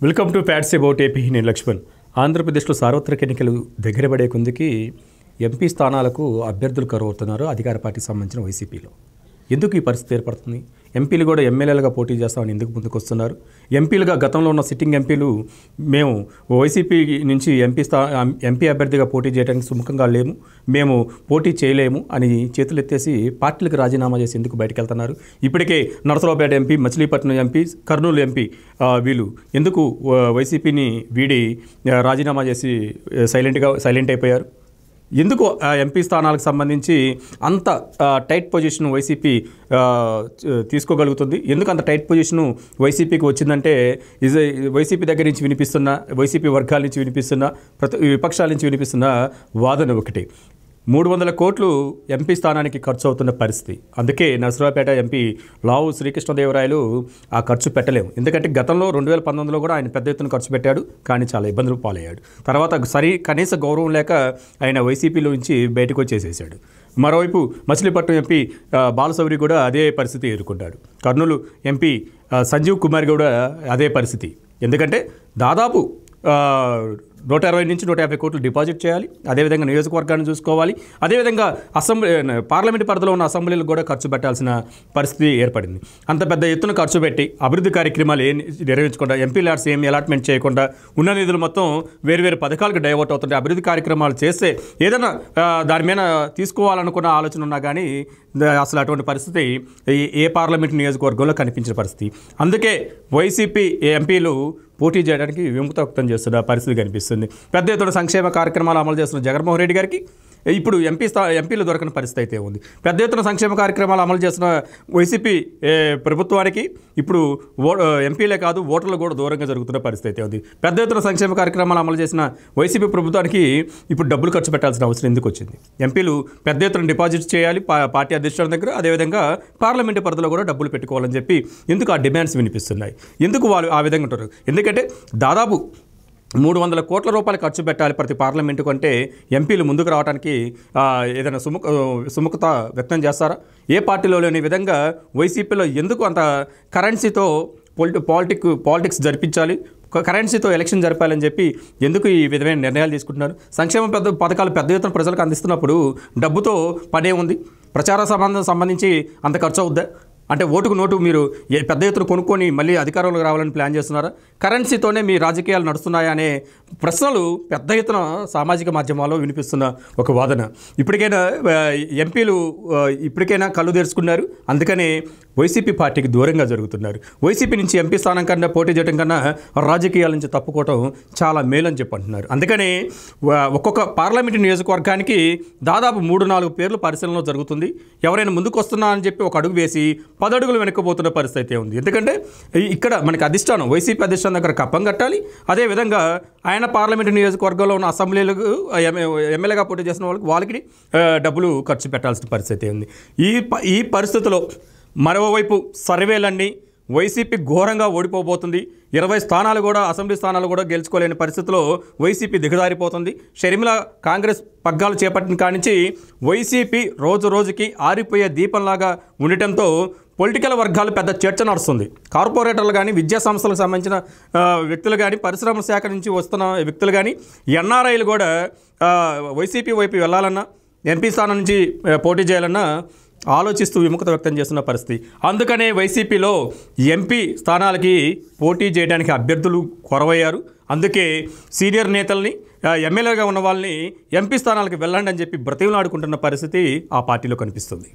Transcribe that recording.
Welcome to fats about AP. నేను లక్ష్మణ్. ఆంధ్రప్రదేశ్లో సార్వత్రిక ఎన్నికలు దగ్గర పడే కొందికి ఎంపీ స్థానాలకు అభ్యర్థులు కరువవుతున్నారు అధికార పార్టీకి సంబంధించిన వైసీపీలో. ఎందుకు ఈ పరిస్థితి ఏర్పడుతుంది? ఎంపీలు కూడా ఎమ్మెల్యేలుగా పోటీ చేస్తామని ఎందుకు ముందుకు వస్తున్నారు? ఎంపీలుగా గతంలో ఉన్న సిట్టింగ్ ఎంపీలు మేము వైసీపీ నుంచి ఎంపీ అభ్యర్థిగా పోటీ చేయడానికి సుముఖంగా లేము, మేము పోటీ చేయలేము అని చేతులు ఎత్తేసి పార్టీలకు రాజీనామా చేసి ఎందుకు బయటకు వెళ్తున్నారు? ఇప్పటికే Narasaraopet MP, Machilipatnam MP, Kurnool MP వీళ్ళు ఎందుకు వైసీపీని వీడి రాజీనామా చేసి సైలెంట్ అయిపోయారు? ఎందుకు ఎంపీ స్థానాలకు సంబంధించి అంత టైట్ పొజిషన్ వైసీపీ తీసుకోగలుగుతుంది? ఎందుకు అంత టైట్ పొజిషను వైసీపీకి వచ్చిందంటే వైసీపీ దగ్గర నుంచి వినిపిస్తున్న, వైసీపీ వర్గాల నుంచి వినిపిస్తున్న, విపక్షాల నుంచి వినిపిస్తున్న వాదన ఒకటి. 300 కోట్లు ఎంపీ స్థానానికి ఖర్చు అవుతున్న పరిస్థితి. అందుకే నరసరావుపేట ఎంపీ లావు శ్రీకృష్ణదేవరాయలు ఆ ఖర్చు పెట్టలేము. ఎందుకంటే గతంలో 2019లో కూడా ఆయన పెద్ద ఎత్తున ఖర్చు పెట్టాడు, కానీ చాలా ఇబ్బందులు పాలయ్యాడు. తర్వాత కనీస గౌరవం లేక ఆయన వైసీపీలో నుంచి బయటకు వచ్చేసేసాడు. మరోవైపు మచిలీపట్నం ఎంపీ బాలశౌరి కూడా అదే పరిస్థితి ఎదుర్కొంటాడు. కర్నూలు ఎంపీ సంజీవ్ కుమార్ కూడా అదే పరిస్థితి. ఎందుకంటే దాదాపు 120 నుంచి 150 కోట్లు డిపాజిట్ చేయాలి. అదేవిధంగా నియోజకవర్గాన్ని చూసుకోవాలి. అదేవిధంగా పార్లమెంట్ పరిధిలో ఉన్న అసెంబ్లీలకు కూడా ఖర్చు పెట్టాల్సిన పరిస్థితి ఏర్పడింది. అంత పెద్ద ఎత్తున ఖర్చు పెట్టి అభివృద్ధి కార్యక్రమాలు నిర్వహించకుండా, ఎంపీ ల్యాడ్స్ ఏమి అలాట్మెంట్ చేయకుండా, ఉన్న నిధులు మొత్తం వేరు పథకాలకు డైవర్ట్ అవుతుంటే, అభివృద్ధి కార్యక్రమాలు చేస్తే ఏదైనా దాని మీద తీసుకోవాలనుకున్న ఆలోచన ఉన్నా కానీ అసలు అటువంటి పరిస్థితి ఏ పార్లమెంట్ నియోజకవర్గంలో కనిపించిన పరిస్థితి. అందుకే వైసీపీ ఎంపీలు పోటీ చేయడానికి విముఖత వ్యక్తం చేస్తున్న పరిస్థితి కనిపిస్తుంది. పెద్ద ఎత్తున సంక్షేమ కార్యక్రమాలు అమలు చేస్తున్న జగన్మోహన్ రెడ్డి గారికి ఇప్పుడు ఎంపీలు దొరకని పరిస్థితి అయితే ఉంది. పెద్ద ఎత్తున సంక్షేమ కార్యక్రమాలు అమలు చేస్తున్న వైసీపీ ప్రభుత్వానికి ఇప్పుడు ఎంపీలే కాదు, ఓటర్లు కూడా దూరంగా జరుగుతున్న పరిస్థితి అయితే ఉంది. పెద్ద ఎత్తున సంక్షేమ కార్యక్రమాలు అమలు చేసిన వైసీపీ ప్రభుత్వానికి ఇప్పుడు డబ్బులు ఖర్చు పెట్టాల్సిన అవసరం ఎందుకు వచ్చింది? ఎంపీలు పెద్ద ఎత్తున డిపాజిట్ చేయాలి పార్టీ అధ్యక్షుల దగ్గర, అదేవిధంగా పార్లమెంటు పరిధిలో కూడా డబ్బులు పెట్టుకోవాలని చెప్పి ఎందుకు ఆ డిమాండ్స్ వినిపిస్తున్నాయి? ఎందుకు వాళ్ళు ఆ విధంగా ఉంటారు? ఎందుకంటే దాదాపు 300 కోట్ల రూపాయలు ఖర్చు పెట్టాలి ప్రతి పార్లమెంటు కంటే ఎంపీలు ముందుకు రావడానికి ఏదైనా సుముఖత వ్యక్తం చేస్తారా? ఏ పార్టీలో లేని విధంగా వైసీపీలో ఎందుకు అంత కరెన్సీతో పాలిటిక్స్ జరిపించాలి, కరెన్సీతో ఎలక్షన్ జరపాలని చెప్పి ఎందుకు ఈ విధమైన నిర్ణయాలు తీసుకుంటున్నారు? సంక్షేమ పథకాలు పెద్ద ఎత్తున ప్రజలకు అందిస్తున్నప్పుడు డబ్బుతో పనే ఉంది. ప్రచార సంబంధించి అంత ఖర్చు అవుద్దా? అంటే ఓటుకు నోటు మీరు పెద్ద ఎత్తున కొనుక్కొని మళ్ళీ అధికారంలోకి రావాలని ప్లాన్ చేస్తున్నారా? కరెన్సీతోనే మీ రాజకీయాలు నడుస్తున్నాయా అనే ప్రశ్నలు పెద్ద ఎత్తున సామాజిక మాధ్యమాల్లో వినిపిస్తున్న ఒక వాదన. ఇప్పటికైనా ఎంపీలు కళ్ళు తెరుచుకున్నారు. అందుకనే వైసీపీ పార్టీకి దూరంగా జరుగుతున్నారు. వైసీపీ నుంచి ఎంపీ స్థానం కన్నా పోటీ చేయడం కన్నా రాజకీయాల నుంచి తప్పుకోవటం చాలా మేలని చెప్పి అంటున్నారు. అందుకనే ఒక్కొక్క పార్లమెంటు నియోజకవర్గానికి దాదాపు 3-4 పేర్లు పరిశీలనలో జరుగుతుంది. ఎవరైనా ముందుకు వస్తున్నా అని చెప్పి ఒక అడుగు వేసి 10 అడుగులు వెనక్కిపోతున్న పరిస్థితి అయితే ఉంది. ఎందుకంటే ఇక్కడ మనకి అధిష్టానం, వైసీపీ అధిష్టానం దగ్గర కప్పం కట్టాలి. అదేవిధంగా ఆయన పార్లమెంటు నియోజకవర్గంలో ఉన్న అసెంబ్లీలకు ఎమ్మెల్యేగా పోటీ చేసిన వాళ్ళకి డబ్బులు ఖర్చు పెట్టాల్సిన పరిస్థితి ఉంది. ఈ పరిస్థితిలో మరోవైపు సర్వేలన్నీ వైసీపీ ఘోరంగా ఓడిపోబోతుంది. 20 స్థానాలు కూడా, అసెంబ్లీ స్థానాలు కూడా గెలుచుకోలేని పరిస్థితిలో వైసీపీ దిగజారిపోతుంది. షర్మిల కాంగ్రెస్ పగ్గాలు చేపట్టిన కానించి వైసీపీ రోజుకి ఆరిపోయే దీపంలాగా ఉండటంతో పొలిటికల్ వర్గాలు పెద్ద చర్చ నడుస్తుంది. కార్పొరేటర్లు కానీ, విద్యా సంస్థలకు సంబంధించిన వ్యక్తులు కానీ, పరిశ్రమల శాఖ నుంచి వస్తున్న వ్యక్తులు కానీ, ఎన్ఆర్ఐలు కూడా వైసీపీ వైపు వెళ్ళాలన్నా, ఎంపీ స్థానం నుంచి పోటీ చేయాలన్నా ఆలోచిస్తూ విముఖత వ్యక్తం చేస్తున్న పరిస్థితి. అందుకనే వైసీపీలో ఎంపీ స్థానాలకి పోటీ చేయడానికి అభ్యర్థులు కొరవయ్యారు. అందుకే సీనియర్ నేతల్ని, ఎమ్మెల్యేగా ఉన్న వాళ్ళని ఎంపీ స్థానాలకు వెళ్ళండి అని చెప్పి బ్రతిమలాడుకుంటున్న పరిస్థితి ఆ పార్టీలో కనిపిస్తుంది.